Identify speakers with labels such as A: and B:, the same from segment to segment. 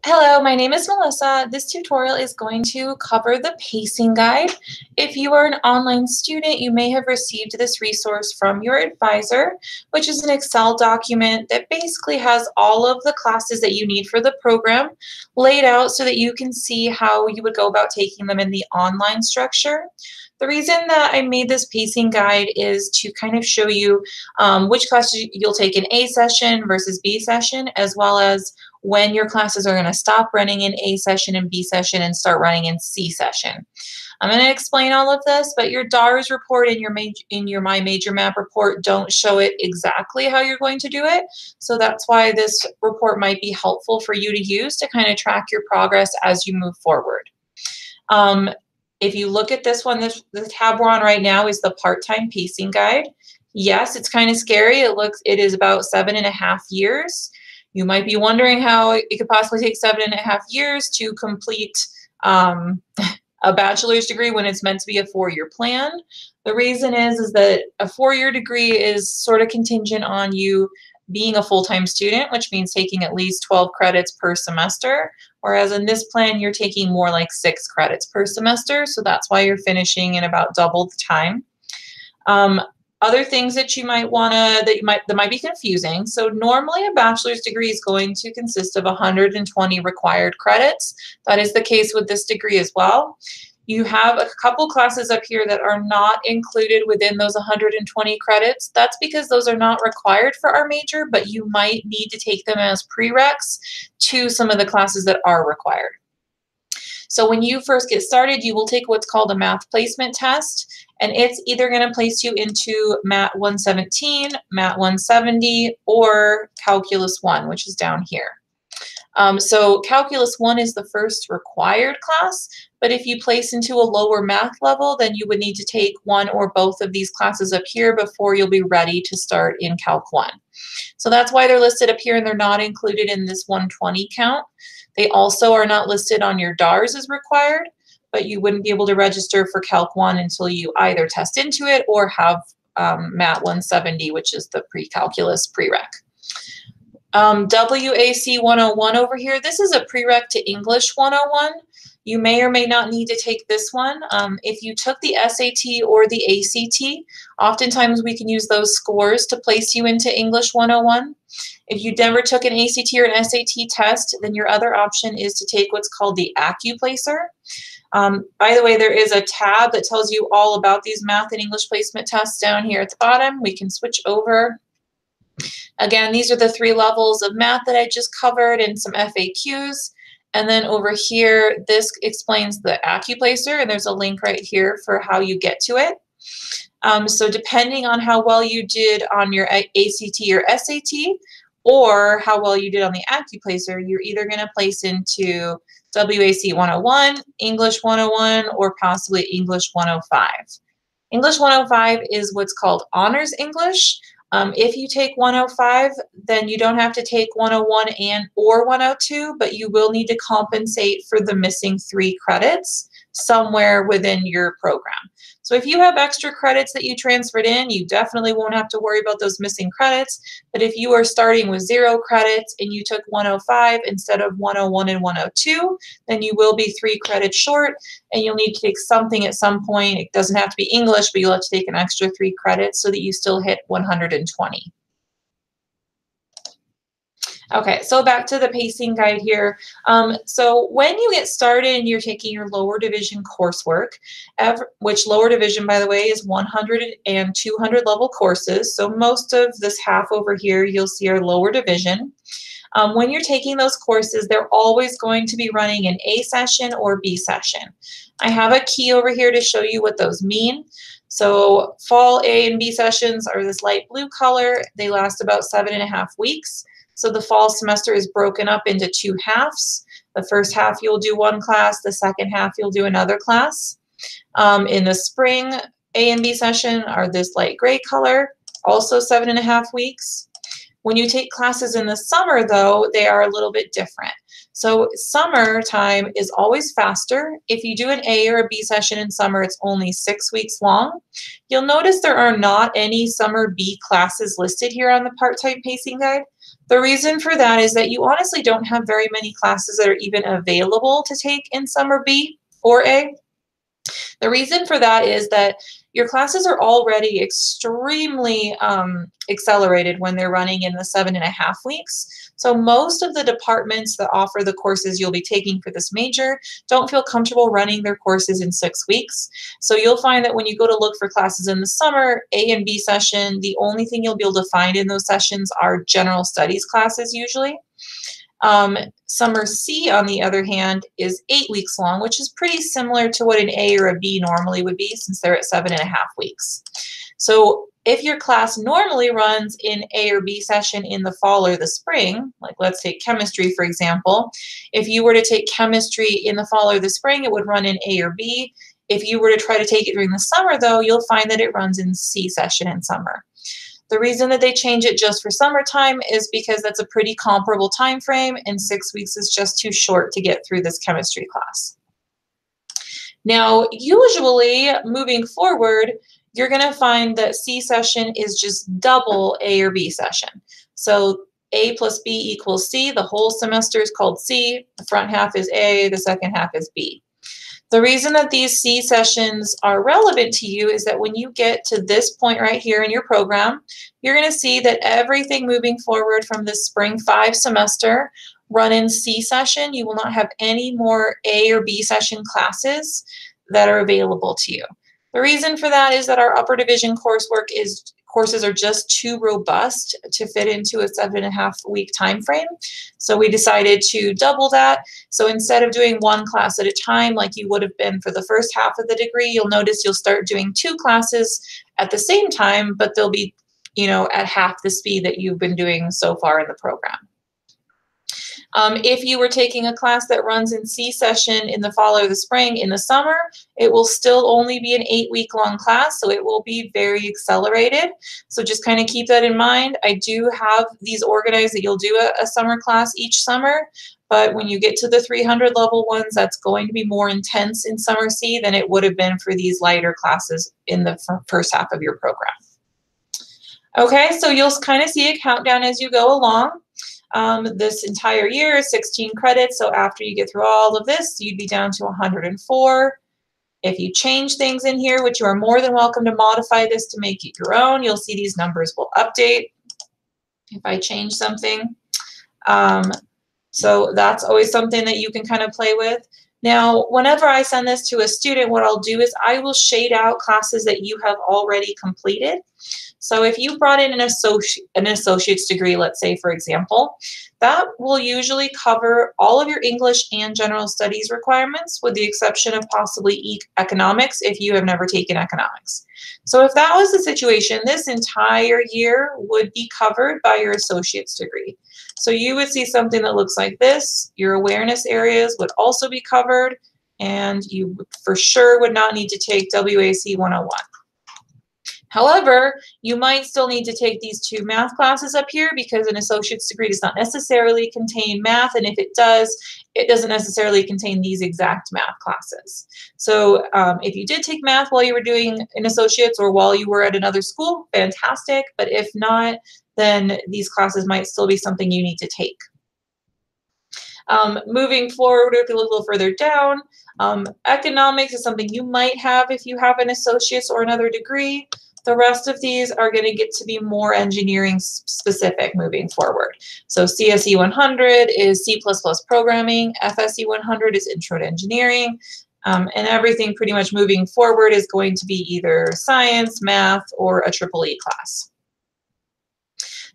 A: Hello, my name is Melissa. This tutorial is going to cover the pacing guide. If you are an online student, you may have received this resource from your advisor, which is an Excel document that basically has all of the classes that you need for the program laid out so that you can see how you would go about taking them in the online structure. The reason that I made this pacing guide is to kind of show you which classes you'll take in A session versus B session, as well as when your classes are going to stop running in A session and B session and start running in C session. I'm going to explain all of this, but your DARS report and your My Major Map report don't show it exactly how you're going to do it. So that's why this report might be helpful for you to use to kind of track your progress as you move forward. If you look at this one, the tab we're on right now is the part-time pacing guide. Yes, it's kind of scary. It is about 7.5 years. You might be wondering how it could possibly take 7.5 years to complete a bachelor's degree when it's meant to be a 4-year plan. The reason is that a 4-year degree is sort of contingent on you being a full-time student, which means taking at least 12 credits per semester, whereas in this plan you're taking more like 6 credits per semester, so that's why you're finishing in about double the time. Other things that you might that might be confusing. So normally a bachelor's degree is going to consist of 120 required credits. That is the case with this degree as well. You have a couple classes up here that are not included within those 120 credits. That's because those are not required for our major, but you might need to take them as prereqs to some of the classes that are required. So when you first get started, you will take what's called a math placement test, and it's either going to place you into Mat 117, Mat 170, or Calculus 1, which is down here. So Calculus 1 is the first required class, but if you place into a lower math level, then you would need to take one or both of these classes up here before you'll be ready to start in Calc 1. So that's why they're listed up here and they're not included in this 120 count. They also are not listed on your DARS as required, but you wouldn't be able to register for Calc 1 until you either test into it or have Mat 170, which is the pre-calculus prereq. WAC 101 over here, this is a prereq to English 101. You may or may not need to take this one. If you took the SAT or the ACT, oftentimes we can use those scores to place you into English 101. If you never took an ACT or an SAT test, then your other option is to take what's called the AccuPlacer. By the way, there is a tab that tells you all about these math and English placement tests down here at the bottom. We can switch over. Again, these are the 3 levels of math that I just covered and some FAQs. And then over here, this explains the AccuPlacer, and there's a link right here for how you get to it. So depending on how well you did on your ACT or SAT, or how well you did on the AccuPlacer, you're either going to place into WAC 101, English 101, or possibly English 105. English 105 is what's called Honors English. If you take 105, then you don't have to take 101 or 102, but you will need to compensate for the missing 3 credits somewhere within your program. So if you have extra credits that you transferred in, you definitely won't have to worry about those missing credits. But if you are starting with 0 credits and you took 105 instead of 101 and 102, then you will be 3 credits short, and you'll need to take something at some point. It doesn't have to be English, but you'll have to take an extra 3 credits so that you still hit 120. Okay, so back to the pacing guide here. So when you get started and you're taking your lower division coursework, which lower division, by the way, is 100 and 200 level courses. So most of this half over here, you'll see are lower division. When you're taking those courses, they're always going to be running in A session or B session. I have a key over here to show you what those mean. So fall A and B sessions are this light blue color. They last about 7.5 weeks. So the fall semester is broken up into 2 halves. The first half you'll do one class, the second half you'll do another class. In the spring, A and B session are this light gray color, also 7.5 weeks. When you take classes in the summer, though, they are a little bit different. So summertime is always faster. If you do an A or a B session in summer, it's only 6 weeks long. You'll notice there are not any summer B classes listed here on the part-time pacing guide. The reason for that is that you honestly don't have very many classes that are even available to take in summer B or A. The reason for that is that your classes are already extremely accelerated when they're running in the 7.5 weeks. So most of the departments that offer the courses you'll be taking for this major don't feel comfortable running their courses in 6 weeks. So you'll find that when you go to look for classes in the summer, A and B session, the only thing you'll be able to find in those sessions are general studies classes usually. Summer C, on the other hand, is 8 weeks long, which is pretty similar to what an A or a B normally would be since they're at 7.5 weeks. So if your class normally runs in A or B session in the fall or the spring, like let's take chemistry, for example, if you were to take chemistry in the fall or the spring, it would run in A or B. If you were to try to take it during the summer, though, you'll find that it runs in C session in summer. The reason that they change it just for summertime is because that's a pretty comparable time frame, and 6 weeks is just too short to get through this chemistry class. Now, usually, moving forward, you're going to find that C session is just double A or B session. So A plus B equals C. The whole semester is called C. The front half is A. The second half is B. The reason that these C sessions are relevant to you is that when you get to this point right here in your program, you're going to see that everything moving forward from this spring 5 semester run in C session. You will not have any more A or B session classes that are available to you. The reason for that is that our upper division courses are just too robust to fit into a 7.5 week time frame. So we decided to double that. So instead of doing one class at a time like you would have been for the first half of the degree, you'll notice you'll start doing 2 classes at the same time, but they'll be, at half the speed that you've been doing so far in the program. If you were taking a class that runs in C session in the fall or the spring, in the summer, it will still only be an 8-week long class, so it will be very accelerated. So just kind of keep that in mind. I do have these organized that you'll do a summer class each summer, but when you get to the 300 level ones, that's going to be more intense in summer C than it would have been for these lighter classes in the first half of your program. Okay, so you'll kind of see a countdown as you go along. This entire year is 16 credits, so after you get through all of this, you'd be down to 104. If you change things in here, which you are more than welcome to modify this to make it your own, you'll see these numbers will update if I change something. So that's always something that you can kind of play with. Now, whenever I send this to a student, what I'll do is I will shade out classes that you have already completed. So if you brought in an associate's degree, let's say, for example, that will usually cover all of your English and general studies requirements, with the exception of possibly economics if you have never taken economics. So if that was the situation, this entire year would be covered by your associate's degree. So you would see something that looks like this. Your awareness areas would also be covered, and you for sure would not need to take WAC 101. However, you might still need to take these 2 math classes up here because an associate's degree does not necessarily contain math, and if it does, it doesn't necessarily contain these exact math classes. So if you did take math while you were doing an associate's or while you were at another school, fantastic, but if not, then these classes might still be something you need to take. Moving forward, if you look a little further down, economics is something you might have if you have an associate's or another degree. The rest of these are going to get to be more engineering specific moving forward. So CSE 100 is C++ programming, FSE 100 is intro to engineering, and everything pretty much moving forward is going to be either science, math, or a EEE class.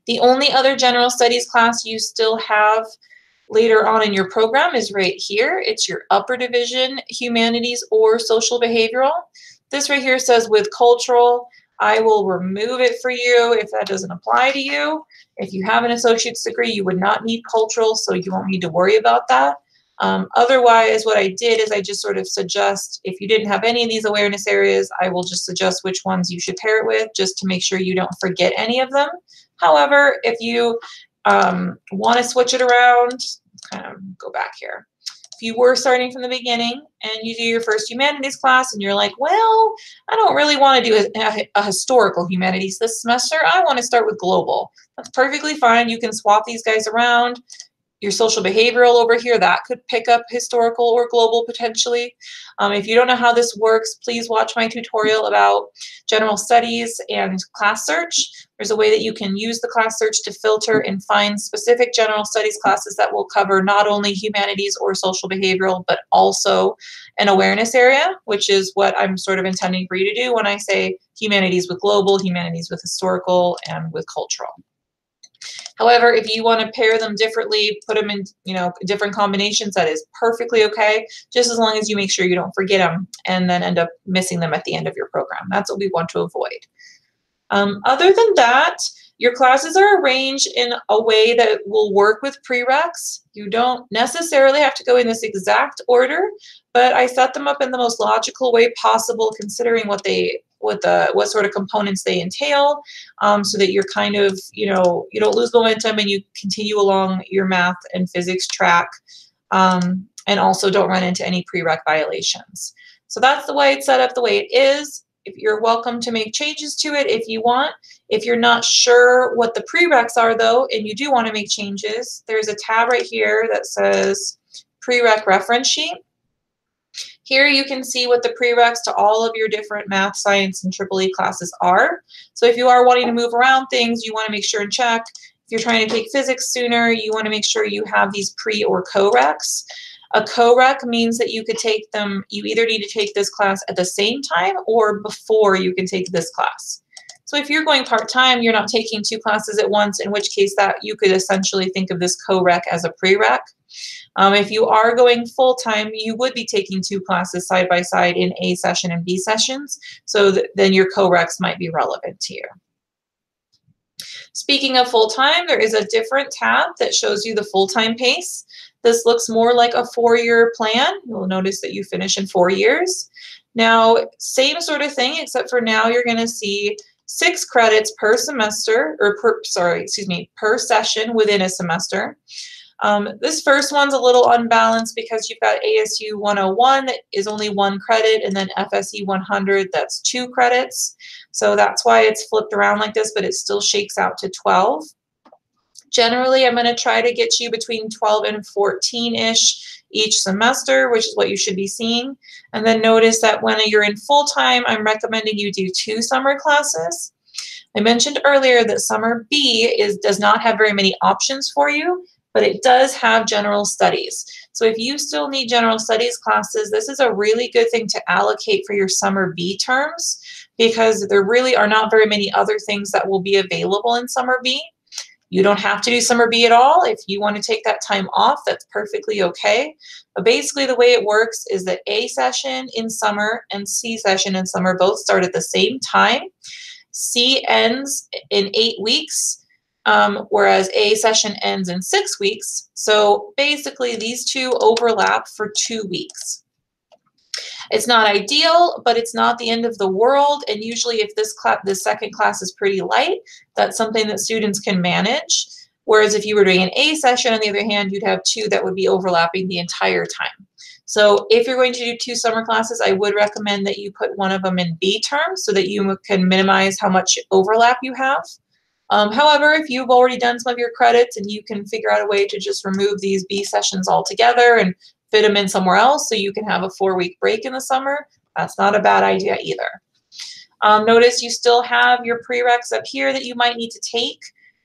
A: The only other general studies class you still have later on in your program is right here. It's your upper division, humanities or social behavioral. This right here says with cultural. I will remove it for you if that doesn't apply to you. If you have an associate's degree, you would not need cultural, so you won't need to worry about that. Otherwise, what I did is I just sort of suggest, if you didn't have any of these awareness areas, I will just suggest which ones you should pair it with just to make sure you don't forget any of them. However, if you want to switch it around, kind of go back here. you were starting from the beginning and you do your first humanities class and you're like, well, I don't really want to do a historical humanities this semester. I want to start with global. That's perfectly fine. You can swap these guys around. Your social behavioral over here, that could pick up historical or global potentially. If you don't know how this works, please watch my tutorial about general studies and class search. There's a way that you can use the class search to filter and find specific general studies classes that will cover not only humanities or social behavioral, but also an awareness area, which is what I'm sort of intending for you to do when I say humanities with global, humanities with historical, and with cultural. However, if you want to pair them differently, put them in, different combinations, that is perfectly okay, just as long as you make sure you don't forget them and then end up missing them at the end of your program. That's what we want to avoid. Other than that, your classes are arranged in a way that will work with prereqs. You don't necessarily have to go in this exact order, but I set them up in the most logical way possible, considering what sort of components they entail, so that you're kind of, you don't lose momentum and you continue along your math and physics track, and also don't run into any prereq violations. So that's the way it's set up, the way it is. If you're welcome to make changes to it if you want. If you're not sure what the prereqs are though, and you do want to make changes, there's a tab right here that says prereq reference sheet. Here you can see what the prereqs to all of your different math, science, and triple E classes are. So if you are wanting to move around things, you want to make sure and check. If you're trying to take physics sooner, you want to make sure you have these pre or co-reqs. A co-req means that you could take them, you either need to take this class at the same time or before you can take this class. So if you're going part-time, you're not taking two classes at once, in which case that you could essentially think of this co-req as a prereq. If you are going full-time, you would be taking two classes side by side in A session and B sessions, so then your co-reqs might be relevant to you. Speaking of full-time, there is a different tab that shows you the full-time pace. This looks more like a 4-year plan. You'll notice that you finish in 4 years. Now, same sort of thing, except for now you're going to see 6 credits per semester, or per session within a semester. This first one's a little unbalanced because you've got ASU 101 that is only 1 credit, and then FSE 100 that's 2 credits. So that's why it's flipped around like this, but it still shakes out to 12. Generally, I'm going to try to get you between 12 and 14-ish each semester, which is what you should be seeing. And then notice that when you're in full-time, I'm recommending you do 2 summer classes. I mentioned earlier that summer B does not have very many options for you, but it does have general studies. So if you still need general studies classes, this is a really good thing to allocate for your summer B terms, because there really are not very many other things that will be available in summer B. You don't have to do summer B at all. If you want to take that time off, that's perfectly okay. But basically the way it works is that A session in summer and C session in summer both start at the same time. C ends in 8 weeks, whereas A session ends in 6 weeks. So basically these two overlap for 2 weeks. It's not ideal, but it's not the end of the world. And usually if this second class is pretty light, that's something that students can manage. Whereas if you were doing an A session, on the other hand, you'd have 2 that would be overlapping the entire time. So if you're going to do 2 summer classes, I would recommend that you put one of them in B terms so that you can minimize how much overlap you have. However, if you've already done some of your credits and you can figure out a way to just remove these B sessions altogether and fit them in somewhere else so you can have a 4-week break in the summer, that's not a bad idea either. Notice you still have your prereqs up here that you might need to take.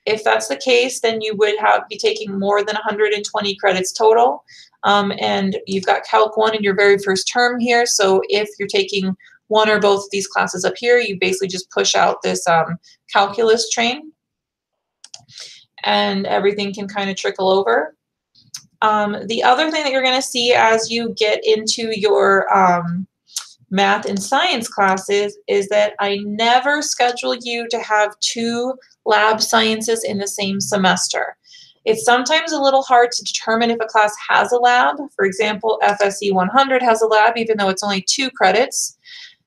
A: If that's the case, then you would be taking more than 120 credits total. And you've got Calc 1 in your very first term here, so if you're taking one or both of these classes up here, you basically just push out this calculus train and everything can kind of trickle over. The other thing that you're going to see as you get into your math and science classes is that I never schedule you to have 2 lab sciences in the same semester. It's sometimes a little hard to determine if a class has a lab. For example, FSE 100 has a lab even though it's only 2 credits.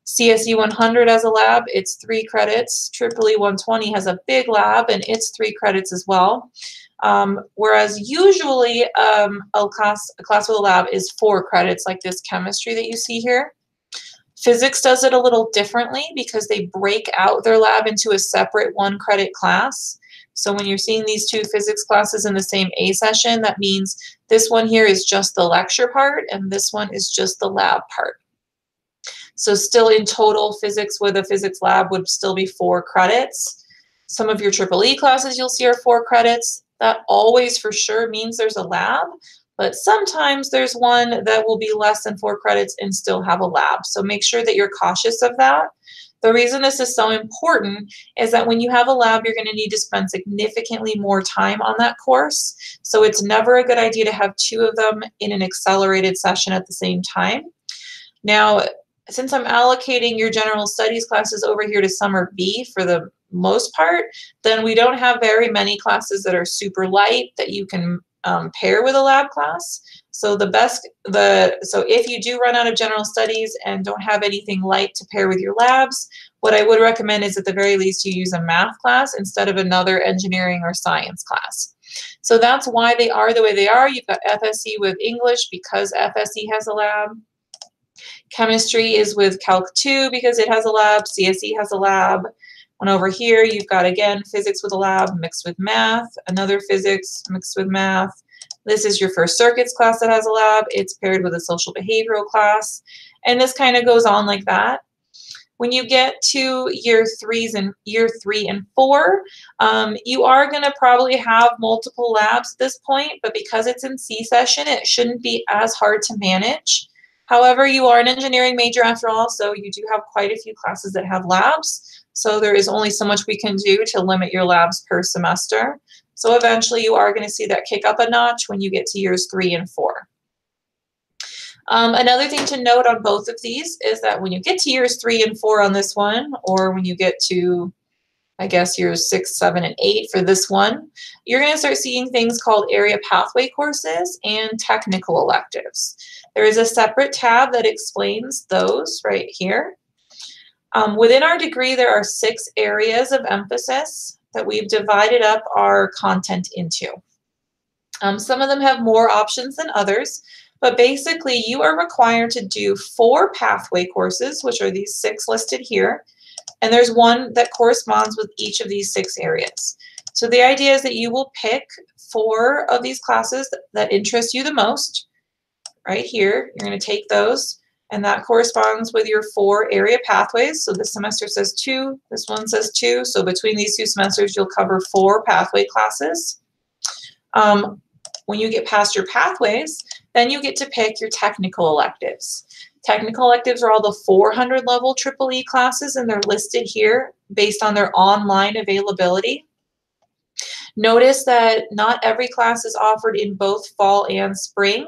A: CSE 100 has a lab, it's 3 credits. Triple E 120 has a big lab and it's 3 credits as well. Whereas usually a class with a lab is 4 credits, like this chemistry that you see here. Physics does it a little differently because they break out their lab into a separate 1 credit class. So when you're seeing these 2 physics classes in the same A session, that means this one here is just the lecture part and this one is just the lab part. So still in total, physics with a physics lab would still be 4 credits. Some of your EEE classes you'll see are 4 credits. That always for sure means there's a lab, but sometimes there's one that will be less than 4 credits and still have a lab. So make sure that you're cautious of that. The reason this is so important is that when you have a lab, you're going to need to spend significantly more time on that course. So it's never a good idea to have 2 of them in an accelerated session at the same time. Now, since I'm allocating your general studies classes over here to summer B for the most part, then we don't have very many classes that are super light that you can pair with a lab class. So so if you do run out of general studies and don't have anything light to pair with your labs, what I would recommend is at the very least you use a math class instead of another engineering or science class. So that's why they are the way they are. You've got FSE with English because FSE has a lab. Chemistry is with Calc 2 because it has a lab. CSE has a lab. And over here, you've got, again, physics with a lab mixed with math, another physics mixed with math. This is your first circuits class that has a lab. It's paired with a social behavioral class. And this kind of goes on like that. When you get to year 3 and 4, you are going to probably have multiple labs at this point, but because it's in C session, it shouldn't be as hard to manage. However, you are an engineering major after all, so you do have quite a few classes that have labs. So there is only so much we can do to limit your labs per semester. So eventually you are going to see that kick up a notch when you get to years 3 and 4. Another thing to note on both of these is that when you get to years 3 and 4 on this one, or when you get to, I guess, years 6, 7, and 8 for this one, you're going to start seeing things called area pathway courses and technical electives. There is a separate tab that explains those right here. Within our degree, there are 6 areas of emphasis that we've divided up our content into. Some of them have more options than others, but basically you are required to do 4 pathway courses, which are these 6 listed here, and there's one that corresponds with each of these 6 areas. So the idea is that you will pick 4 of these classes that interest you the most. Right here, you're going to take those, and that corresponds with your 4 area pathways. So this semester says 2, this one says 2, so between these 2 semesters you'll cover 4 pathway classes. When you get past your pathways, then you get to pick your technical electives. Technical electives are all the 400 level EEE classes, and they're listed here based on their online availability. Notice that not every class is offered in both fall and spring.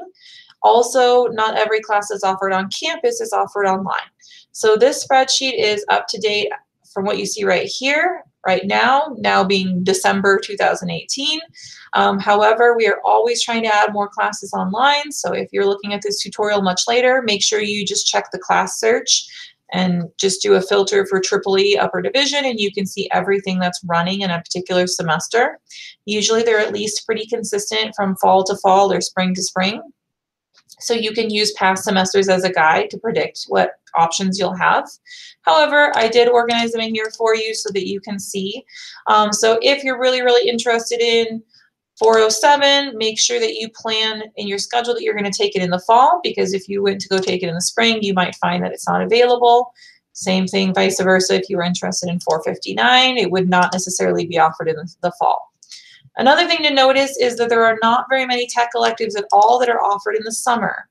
A: Also, not every class is offered on campus, is offered online. So this spreadsheet is up to date from what you see right here, right now being December 2018. However, we are always trying to add more classes online. So if you're looking at this tutorial much later, make sure you just check the class search and just do a filter for EEE upper division, and you can see everything that's running in a particular semester. Usually they're at least pretty consistent from fall to fall or spring to spring. So you can use past semesters as a guide to predict what options you'll have. However, I did organize them in here for you so that you can see. So if you're really, really interested in 407, make sure that you plan in your schedule that you're going to take it in the fall, because if you went to go take it in the spring, you might find that it's not available. Same thing, vice versa. If you were interested in 459, it would not necessarily be offered in the fall. Another thing to notice is that there are not very many tech electives at all that are offered in the summer.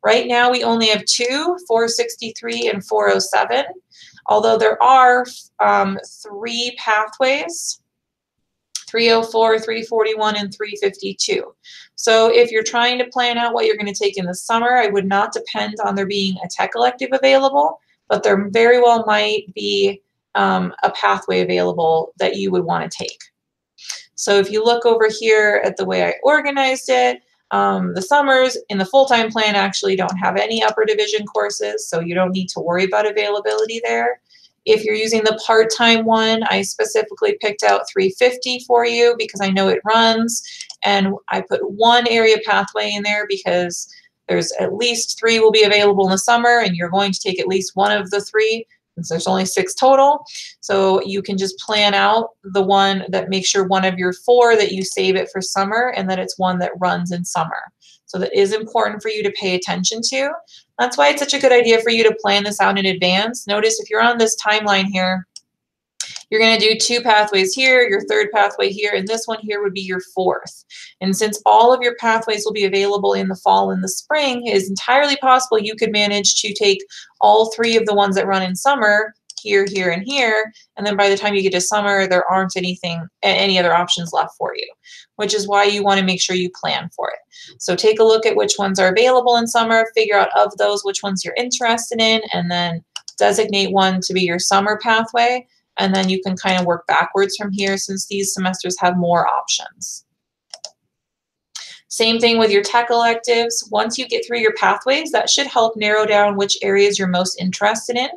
A: Right now, we only have 2, 463 and 407, although there are 3 pathways, 304, 341, and 352. So if you're trying to plan out what you're going to take in the summer, I would not depend on there being a tech elective available, but there very well might be a pathway available that you would want to take. So if you look over here at the way I organized it, the summers in the full-time plan actually don't have any upper division courses, so you don't need to worry about availability there. If you're using the part-time one, I specifically picked out 350 for you because I know it runs, and I put one area pathway in there because there's at least 3 will be available in the summer, and you're going to take at least one of the 3 since there's only 6 total. So you can just plan out the one that makes sure one of your 4 that you save it for summer and that it's one that runs in summer. So that is important for you to pay attention to. That's why it's such a good idea for you to plan this out in advance. Notice if you're on this timeline here, you're going to do 2 pathways here, your 3rd pathway here, and this one here would be your 4th. And since all of your pathways will be available in the fall and the spring, it is entirely possible you could manage to take all 3 of the ones that run in summer, here, here, and here, and then by the time you get to summer, there aren't any other options left for you, which is why you want to make sure you plan for it. So take a look at which ones are available in summer, figure out of those which ones you're interested in, and then designate one to be your summer pathway. And then you can kind of work backwards from here since these semesters have more options. Same thing with your tech electives. Once you get through your pathways, that should help narrow down which areas you're most interested in.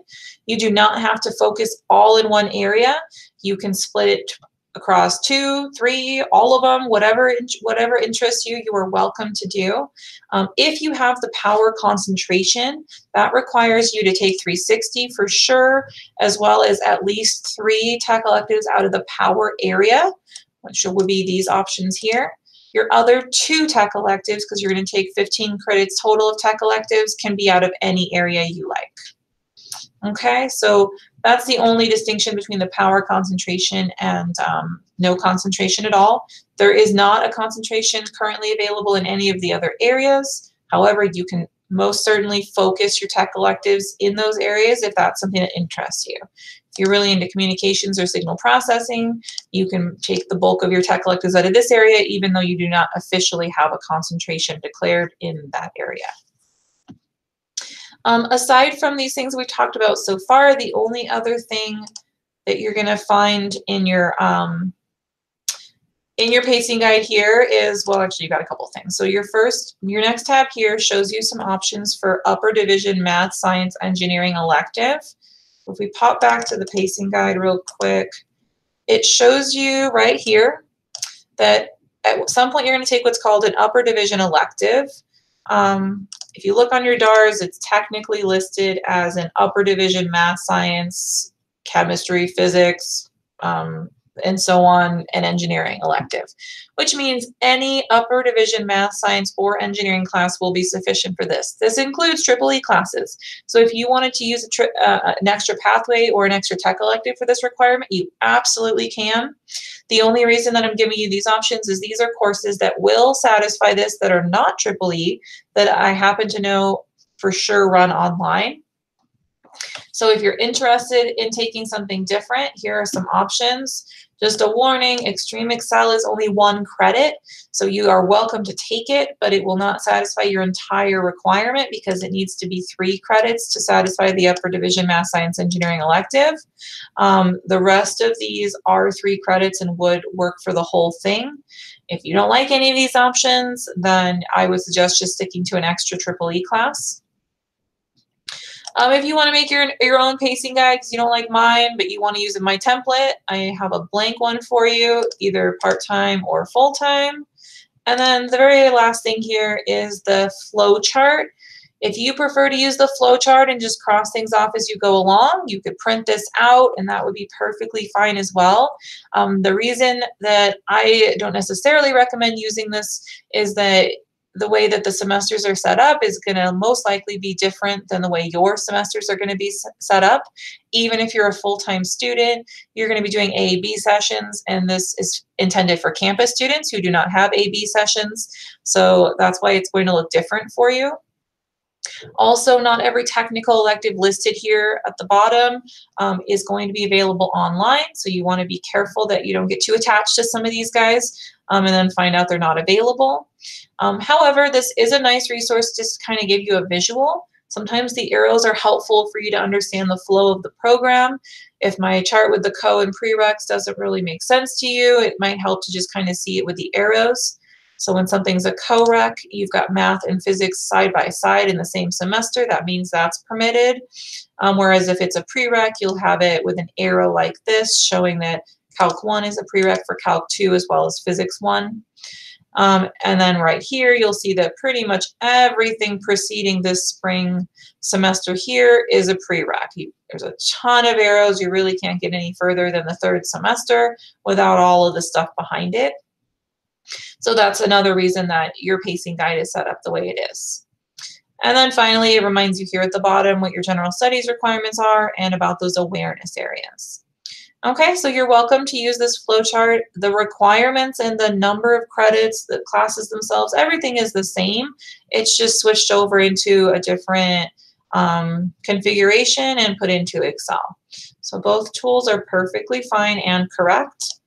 A: You do not have to focus all in one area. You can split it across 2, 3, all of them, whatever interests you, you are welcome to do. If you have the power concentration, that requires you to take 360 for sure, as well as at least 3 tech electives out of the power area, which would be these options here. Your other 2 tech electives, because you're going to take 15 credits total of tech electives, can be out of any area you like. Okay, so that's the only distinction between the power concentration and no concentration at all. There is not a concentration currently available in any of the other areas. However, you can most certainly focus your tech electives in those areas if that's something that interests you. If you're really into communications or signal processing, you can take the bulk of your tech electives out of this area, even though you do not officially have a concentration declared in that area. Aside from these things we've talked about so far, the only other thing that you're going to find in your pacing guide here is, well, actually you got a couple things. So your next tab here shows you some options for upper division math, science, engineering elective. If we pop back to the pacing guide real quick, it shows you right here that at some point you're going to take what's called an upper division elective. If you look on your DARS, it's technically listed as an upper division math, science, chemistry, physics, and so on, and engineering elective, which means any upper division math, science, or engineering class will be sufficient for this. This includes triple E classes. So if you wanted to use an extra pathway or an extra tech elective for this requirement, you absolutely can. The only reason that I'm giving you these options is these are courses that will satisfy this that are not triple E that I happen to know for sure run online. So if you're interested in taking something different, here are some options. Just a warning, Extreme Excel is only 1 credit, so you are welcome to take it, but it will not satisfy your entire requirement because it needs to be 3 credits to satisfy the upper division math, science, engineering elective. The rest of these are 3 credits and would work for the whole thing. If you don't like any of these options, then I would suggest just sticking to an extra triple E class. If you want to make your own pacing guide because you don't like mine, but you want to use my template, I have a blank one for you, either part-time or full-time. And then the very last thing here is the flow chart. If you prefer to use the flow chart and just cross things off as you go along, you could print this out and that would be perfectly fine as well. The reason that I don't necessarily recommend using this is that the way that the semesters are set up is going to most likely be different than the way your semesters are going to be set up. Even if you're a full-time student, you're going to be doing A/B sessions, and this is intended for campus students who do not have A/B sessions. So that's why it's going to look different for you. Also, not every technical elective listed here at the bottom is going to be available online, so you want to be careful that you don't get too attached to some of these guys and then find out they're not available. However, this is a nice resource just to kind of give you a visual. Sometimes the arrows are helpful for you to understand the flow of the program. If my chart with the co and prereqs doesn't really make sense to you, it might help to just kind of see it with the arrows. So when something's a co-req, you've got math and physics side by side in the same semester. That means that's permitted. Whereas if it's a prereq, you'll have it with an arrow like this, showing that Calc 1 is a prereq for Calc 2 as well as Physics 1. And then right here, you'll see that pretty much everything preceding this spring semester here is a prereq. There's a ton of arrows. You really can't get any further than the third semester without all of the stuff behind it. So that's another reason that your pacing guide is set up the way it is. And then finally, it reminds you here at the bottom what your general studies requirements are and about those awareness areas. Okay, so you're welcome to use this flowchart. The requirements and the number of credits, the classes themselves, everything is the same. It's just switched over into a different configuration and put into Excel. So both tools are perfectly fine and correct.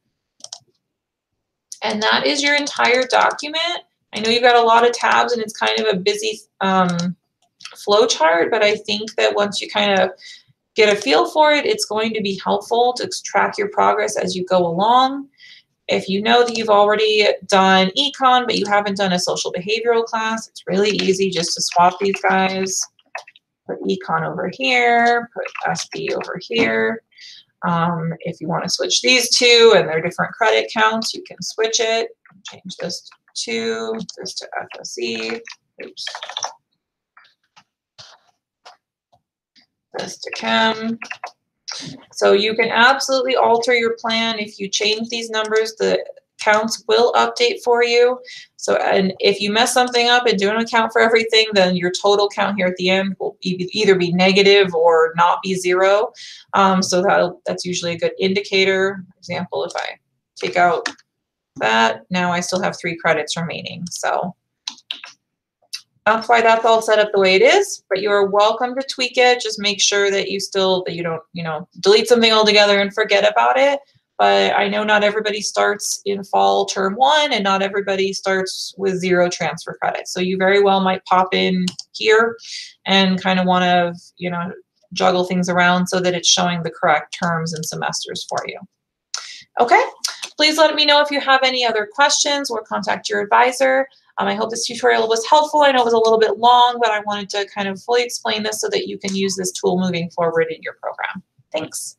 A: And that is your entire document. I know you've got a lot of tabs and it's kind of a busy flowchart, but I think that once you kind of get a feel for it, it's going to be helpful to track your progress as you go along. If you know that you've already done econ, but you haven't done a social behavioral class, it's really easy just to swap these guys. Put econ over here, put SB over here. If you want to switch these two and they're different credit counts, you can switch it. Change this to 2, this to FSE. Oops. This to chem. So you can absolutely alter your plan. If you change these numbers, the counts will update for you. So, and if you mess something up and don't account for everything, then your total count here at the end will either be negative or not be 0. So that's usually a good indicator. For example, if I take out that, now I still have 3 credits remaining. So that's why that's all set up the way it is, but you're welcome to tweak it. Just make sure that you don't, delete something altogether and forget about it. But I know not everybody starts in fall term 1 and not everybody starts with 0 transfer credits. So you very well might pop in here and kind of want to, juggle things around so that it's showing the correct terms and semesters for you. Okay, please let me know if you have any other questions or contact your advisor. I hope this tutorial was helpful. I know it was a little bit long, but I wanted to kind of fully explain this so that you can use this tool moving forward in your program. Thanks.